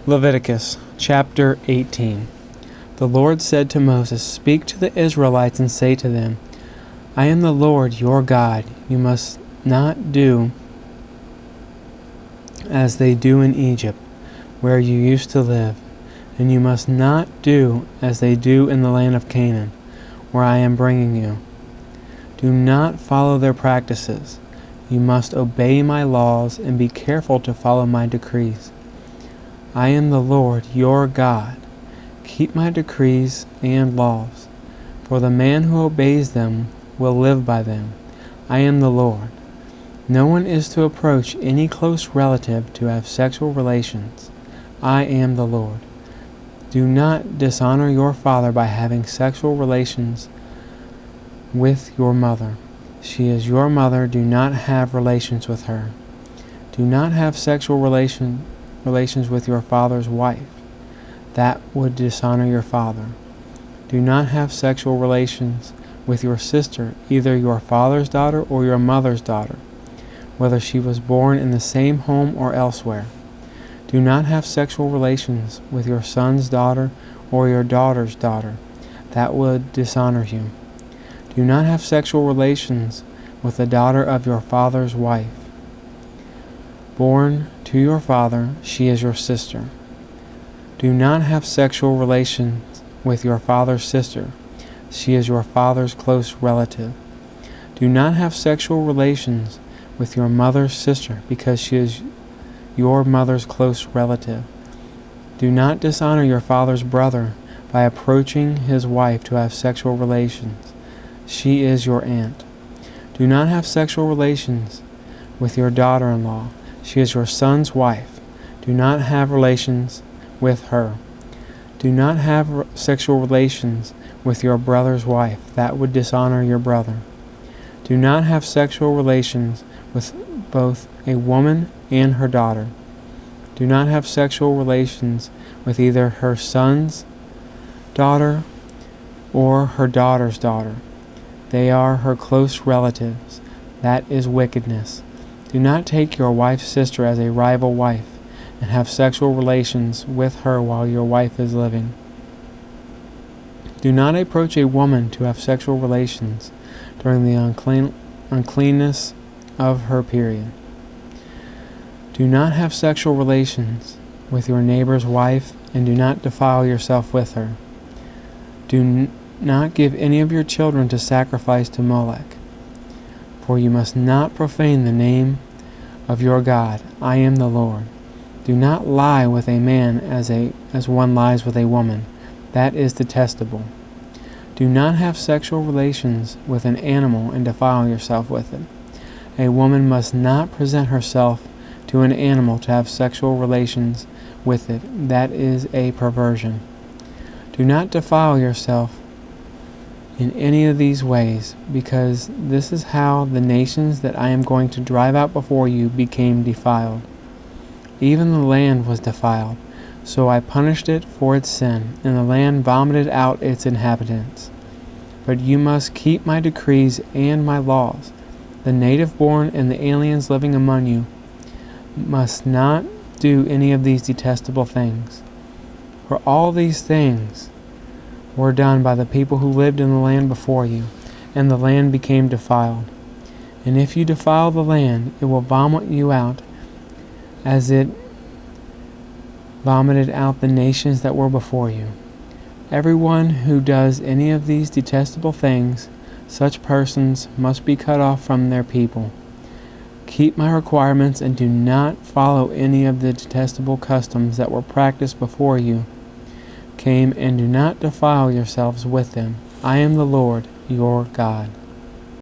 Leviticus Chapter 18. The Lord said to Moses, "Speak to the Israelites and say to them, I am the Lord your God. You must not do as they do in Egypt, where you used to live, and you must not do as they do in the land of Canaan, where I am bringing you. Do not follow their practices. You must obey my laws and be careful to follow my decrees. I am the Lord your God. Keep my decrees and laws, for the man who obeys them will live by them. I am the Lord. No one is to approach any close relative to have sexual relations. I am the Lord. Do not dishonor your father by having sexual relations with your mother. She is your mother. Do not have relations with her. Do not have sexual relations with your father's wife. That would dishonor your father. Do not have sexual relations with your sister, either your father's daughter or your mother's daughter, whether she was born in the same home or elsewhere. Do not have sexual relations with your son's daughter or your daughter's daughter. That would dishonor you. Do not have sexual relations with the daughter of your father's wife. Born to your father, she is your sister. Do not have sexual relations with your father's sister. She is your father's close relative. Do not have sexual relations with your mother's sister, because she is your mother's close relative. Do not dishonor your father's brother by approaching his wife to have sexual relations. She is your aunt. Do not have sexual relations with your daughter-in-law. She is your son's wife. Do not have relations with her. Do not have sexual relations with your brother's wife. That would dishonor your brother. Do not have sexual relations with both a woman and her daughter. Do not have sexual relations with either her son's daughter or her daughter's daughter. They are her close relatives. That is wickedness. Do not take your wife's sister as a rival wife and have sexual relations with her while your wife is living. Do not approach a woman to have sexual relations during the uncleanness of her period. Do not have sexual relations with your neighbor's wife, and do not defile yourself with her. Do not give any of your children to sacrifice to Molech, for you must not profane the name of your God. I am the Lord. Do not lie with a man as one lies with a woman. That is detestable. Do not have sexual relations with an animal and defile yourself with it. A woman must not present herself to an animal to have sexual relations with it. That is a perversion. Do not defile yourself in any of these ways, because this is how the nations that I am going to drive out before you became defiled. Even the land was defiled, so I punished it for its sin, and the land vomited out its inhabitants. But you must keep my decrees and my laws. The native born and the aliens living among you must not do any of these detestable things. For all these things were done by the people who lived in the land before you, and the land became defiled. And if you defile the land, it will vomit you out, as it vomited out the nations that were before you. Everyone who does any of these detestable things, such persons must be cut off from their people. Keep my requirements and do not follow any of the detestable customs that were practiced before you came, and do not defile yourselves with them. I am the Lord your God.